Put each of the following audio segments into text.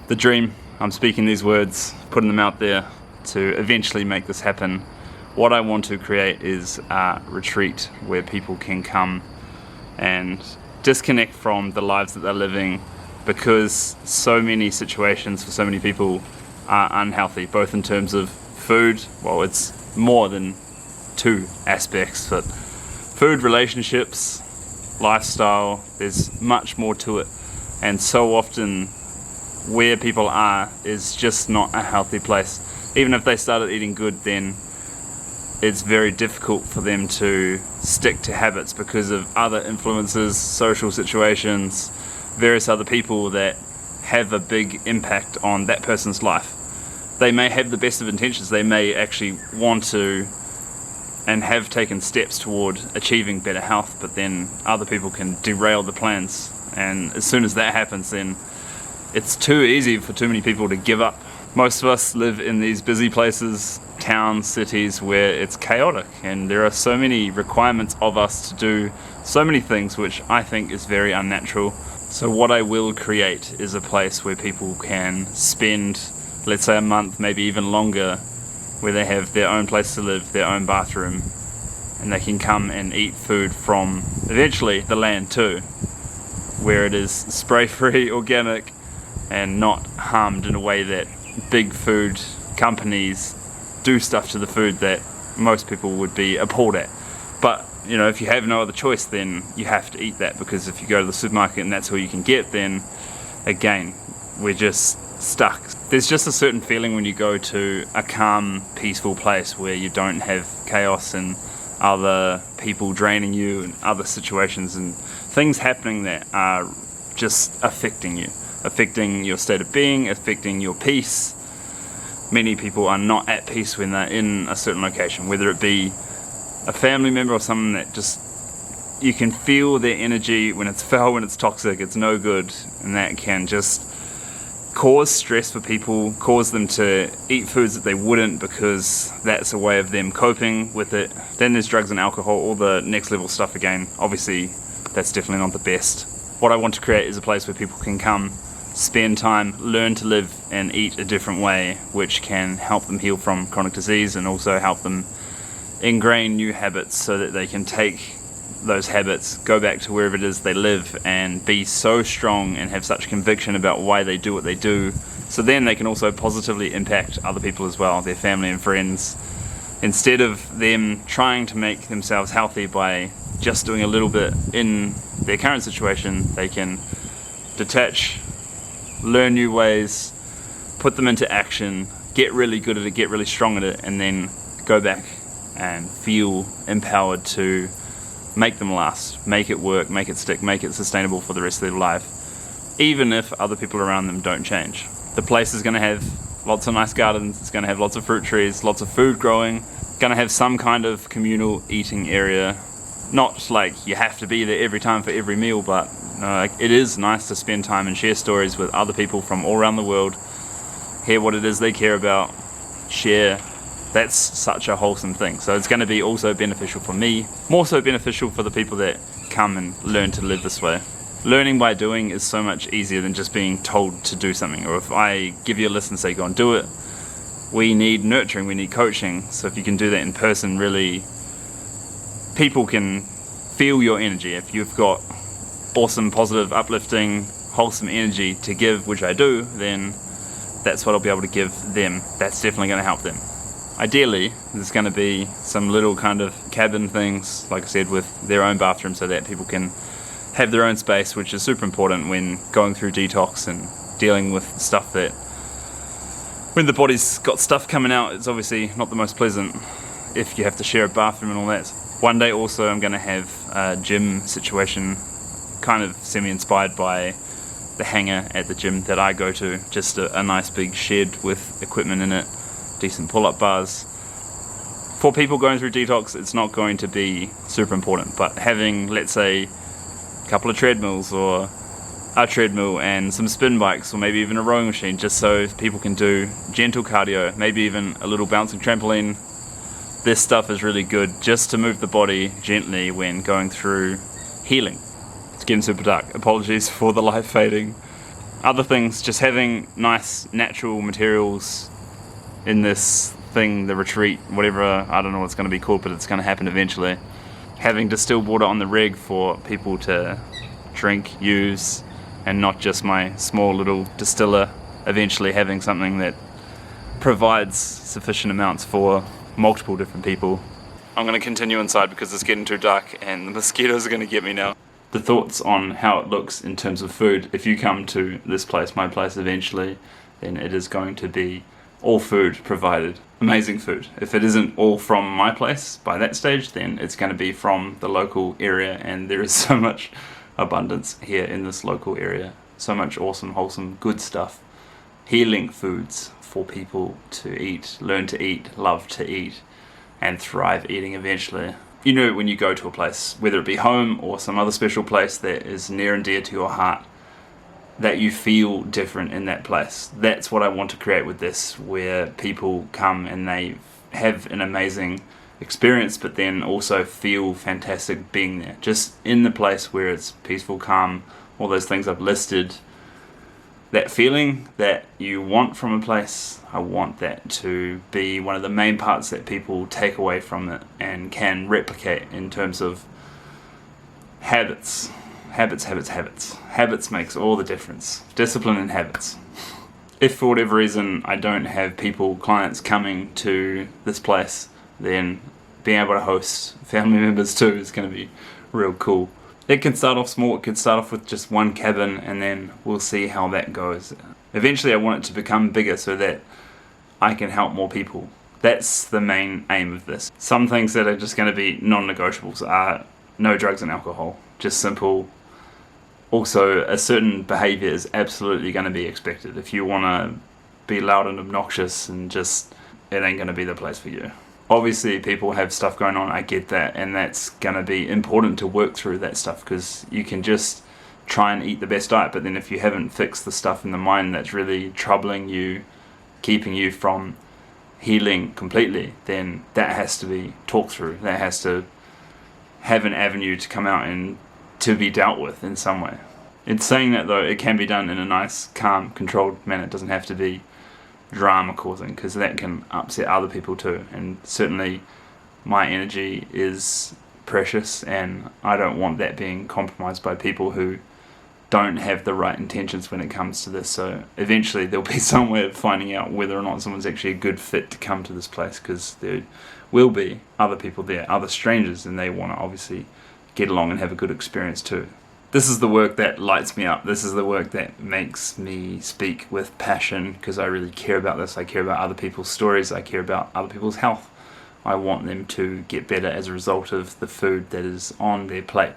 the dream. I'm speaking these words, putting them out there to eventually make this happen. What I want to create is a retreat where people can come and disconnect from the lives that they're living, because so many situations for so many people are unhealthy, both in terms of food. Well, it's more than two aspects, but food, relationships, lifestyle, there's much more to it. And so often where people are is just not a healthy place. Even if they started eating good, then it's very difficult for them to stick to habits because of other influences, social situations, various other people that have a big impact on that person's life. They may have the best of intentions, they may actually want to and have taken steps toward achieving better health, but then other people can derail the plans. And as soon as that happens, then it's too easy for too many people to give up. Most of us live in these busy places, towns, cities, where it's chaotic, and there are so many requirements of us to do so many things, which I think is very unnatural. So what I will create is a place where people can spend, let's say, a month, maybe even longer, where they have their own place to live, their own bathroom, and they can come and eat food from eventually the land too, where it is spray-free, organic, and not harmed in a way that big food companies do stuff to the food that most people would be appalled at. But if you have no other choice, then you have to eat that, because if you go to the supermarket and that's all you can get, then again, we're just stuck. There's just a certain feeling when you go to a calm, peaceful place where you don't have chaos and other people draining you and other situations and things happening that are just affecting you, affecting your state of being, affecting your peace. Many people are not at peace when they're in a certain location, whether it be a family member or someone that just, you can feel their energy when it's foul, when it's toxic, it's no good, and that can just cause stress for people, cause them to eat foods that they wouldn't because that's a way of them coping with it. Then there's drugs and alcohol, all the next level stuff again. Obviously, that's definitely not the best. What I want to create is a place where people can come, spend time, learn to live and eat a different way, which can help them heal from chronic disease and also help them ingrain new habits so that they can take those habits, go back to wherever it is they live and be so strong and have such conviction about why they do what they do, so then they can also positively impact other people as well, their family and friends. Instead of them trying to make themselves healthy by just doing a little bit in their current situation, they can detach, learn new ways, put them into action, get really good at it, get really strong at it, and then go back and feel empowered to make them last, make it work, make it stick, make it sustainable for the rest of their life, even if other people around them don't change. The place is going to have lots of nice gardens, it's going to have lots of fruit trees, lots of food growing, going to have some kind of communal eating area. Not like you have to be there every time for every meal, but it is nice to spend time and share stories with other people from all around the world, hear what it is they care about, share. That's such a wholesome thing. So it's going to be also beneficial for me, more so beneficial for the people that come and learn to live this way. Learning by doing is so much easier than just being told to do something. Or if I give you a list and say go and do it, we need nurturing, we need coaching. So if you can do that in person, really people can feel your energy. If you've got awesome, positive, uplifting, wholesome energy to give, which I do, then that's what I'll be able to give them. That's definitely going to help them. Ideally, there's going to be some little kind of cabin things, like I said, with their own bathroom so that people can have their own space, which is super important when going through detox and dealing with stuff that, when the body's got stuff coming out, it's obviously not the most pleasant if you have to share a bathroom and all that. One day also I'm going to have a gym situation, kind of semi-inspired by the hangar at the gym that I go to, just a nice big shed with equipment in it, decent pull-up bars. For people going through detox, it's not going to be super important, but having, let's say, a couple of treadmills or a treadmill and some spin bikes, or maybe even a rowing machine, just so people can do gentle cardio, maybe even a little bouncing trampoline. This stuff is really good just to move the body gently when going through healing. It's getting super dark. Apologies for the light fading. Other things, just having nice natural materials in this thing, the retreat, whatever, I don't know what it's going to be called, but it's going to happen eventually. Having distilled water on the rig for people to drink, use, and not just my small little distiller. Eventually having something that provides sufficient amounts for multiple different people. I'm going to continue inside because it's getting too dark and the mosquitoes are going to get me now. The thoughts on how it looks in terms of food. If you come to this place, my place eventually, then it is going to be all food provided. Amazing food. If it isn't all from my place by that stage, then it's going to be from the local area, and there is so much abundance here in this local area. So much awesome, wholesome, good stuff. Healing foods for people to eat, learn to eat, love to eat, and thrive eating eventually. You know, when you go to a place, whether it be home or some other special place that is near and dear to your heart, that you feel different in that place. That's what I want to create with this, where people come and they have an amazing experience, but then also feel fantastic being there. Just in the place where it's peaceful, calm, all those things I've listed. That feeling that you want from a place, I want that to be one of the main parts that people take away from it and can replicate in terms of habits. Habits makes all the difference. Discipline and habits. If for whatever reason I don't have clients coming to this place, then being able to host family members too is going to be real cool. It can start off small, it could start off with just one cabin, and then we'll see how that goes. Eventually I want it to become bigger so that I can help more people. That's the main aim of this. Some things that are just going to be non-negotiables are no drugs and alcohol. Just simple. Also, a certain behaviour is absolutely going to be expected. If you want to be loud and obnoxious and just, it ain't going to be the place for you. Obviously people have stuff going on, I get that, and that's going to be important to work through that stuff, because you can just try and eat the best diet, but then if you haven't fixed the stuff in the mind that's really troubling you, keeping you from healing completely, then that has to be talked through. That has to have an avenue to come out and to be dealt with in some way. In saying that though, it can be done in a nice, calm, controlled manner. It doesn't have to be drama causing, because that can upset other people too, and certainly my energy is precious and I don't want that being compromised by people who don't have the right intentions when it comes to this. So eventually there'll be some way of finding out whether or not someone's actually a good fit to come to this place, because there will be other people there, other strangers, and they want to obviously get along and have a good experience too. This is the work that lights me up. This is the work that makes me speak with passion, because I really care about this. I care about other people's stories. I care about other people's health. I want them to get better as a result of the food that is on their plate.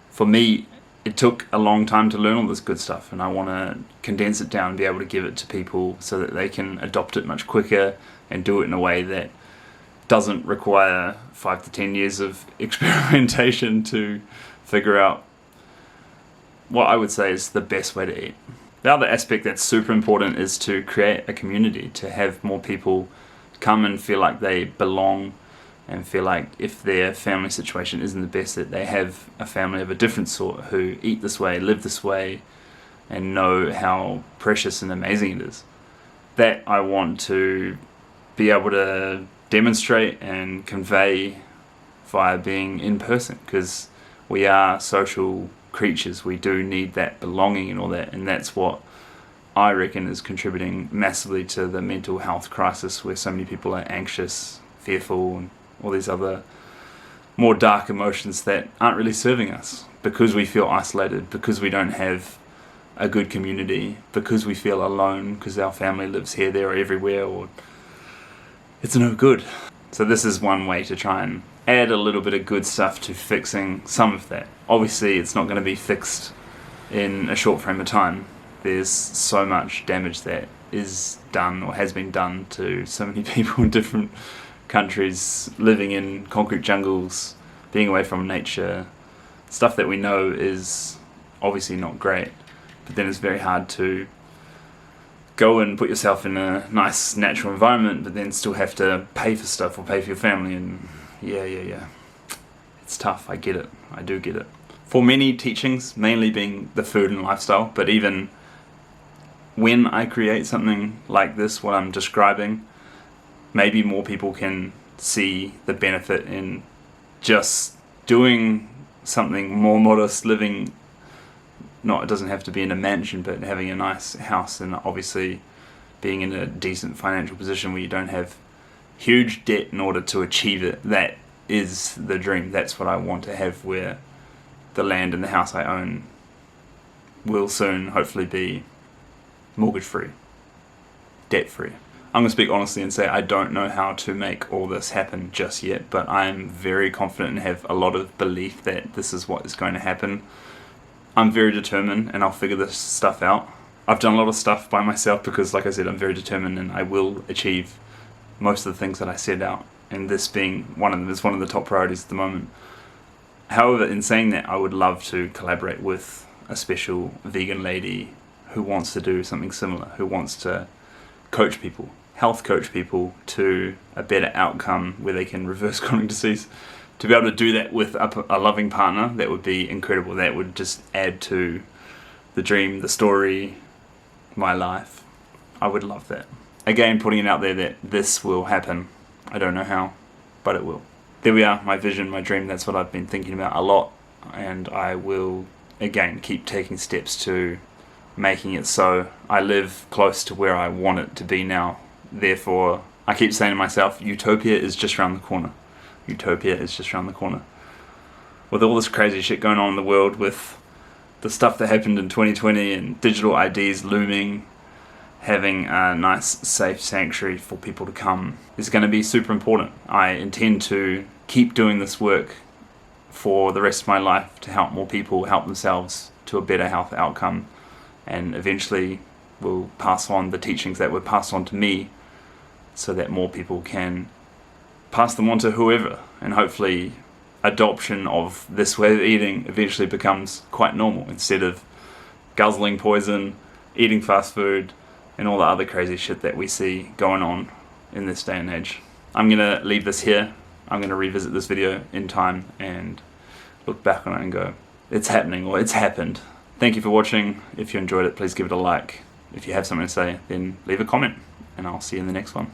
For me, it took a long time to learn all this good stuff, and I want to condense it down and be able to give it to people so that they can adopt it much quicker and do it in a way that doesn't require 5 to 10 years of experimentation to figure out what I would say is the best way to eat. The other aspect that's super important is to create a community, to have more people come and feel like they belong, and feel like if their family situation isn't the best, that they have a family of a different sort who eat this way, live this way, and know how precious and amazing it is. That I want to be able to demonstrate and convey via being in person, because we are social creatures. We do need that belonging and all that, and that's what I reckon is contributing massively to the mental health crisis, where so many people are anxious, fearful, and all these other more dark emotions that aren't really serving us, because we feel isolated, because we don't have a good community, because we feel alone because our family lives here, there, or everywhere, or it's no good. So this is one way to try and add a little bit of good stuff to fixing some of that. Obviously it's not going to be fixed in a short frame of time. There's so much damage that is done or has been done to so many people in different countries, living in concrete jungles, being away from nature, stuff that we know is obviously not great, but then it's very hard to go and put yourself in a nice natural environment, but then still have to pay for stuff or pay for your family, and yeah. It's tough, I get it, I do get it. For many teachings, mainly being the food and lifestyle, but even when I create something like this, what I'm describing, maybe more people can see the benefit in just doing something more modest, living, it doesn't have to be in a mansion, but having a nice house, and obviously being in a decent financial position where you don't have huge debt in order to achieve it. That is the dream. That's what I want to have, where the land and the house I own will soon hopefully be mortgage free, debt free. I'm going to speak honestly and say I don't know how to make all this happen just yet, but I'm very confident and have a lot of belief that this is what is going to happen. I'm very determined and I'll figure this stuff out. I've done a lot of stuff by myself because, like I said, I'm very determined and I will achieve most of the things that I set out, and this being one of them is one of the top priorities at the moment. However, in saying that, I would love to collaborate with a special vegan lady who wants to do something similar, who wants to coach people, health coach people to a better outcome where they can reverse chronic disease. To be able to do that with a loving partner, that would be incredible. That would just add to the dream, the story, my life. I would love that. Again, putting it out there that this will happen. I don't know how, but it will. There we are, my vision, my dream. That's what I've been thinking about a lot, and I will, again, keep taking steps to making it so I live close to where I want it to be now. Therefore, I keep saying to myself, utopia is just around the corner. Utopia is just around the corner. With all this crazy shit going on in the world, with the stuff that happened in 2020 and digital IDs looming, having a nice safe sanctuary for people to come is going to be super important. I intend to keep doing this work for the rest of my life to help more people help themselves to a better health outcome, and eventually will pass on the teachings that were passed on to me so that more people can pass them on to whoever, and hopefully adoption of this way of eating eventually becomes quite normal instead of guzzling poison, eating fast food, and all the other crazy shit that we see going on in this day and age. I'm going to leave this here. I'm going to revisit this video in time and look back on it and go, it's happening, or it's happened. Thank you for watching. If you enjoyed it, please give it a like. If you have something to say, then leave a comment, and I'll see you in the next one.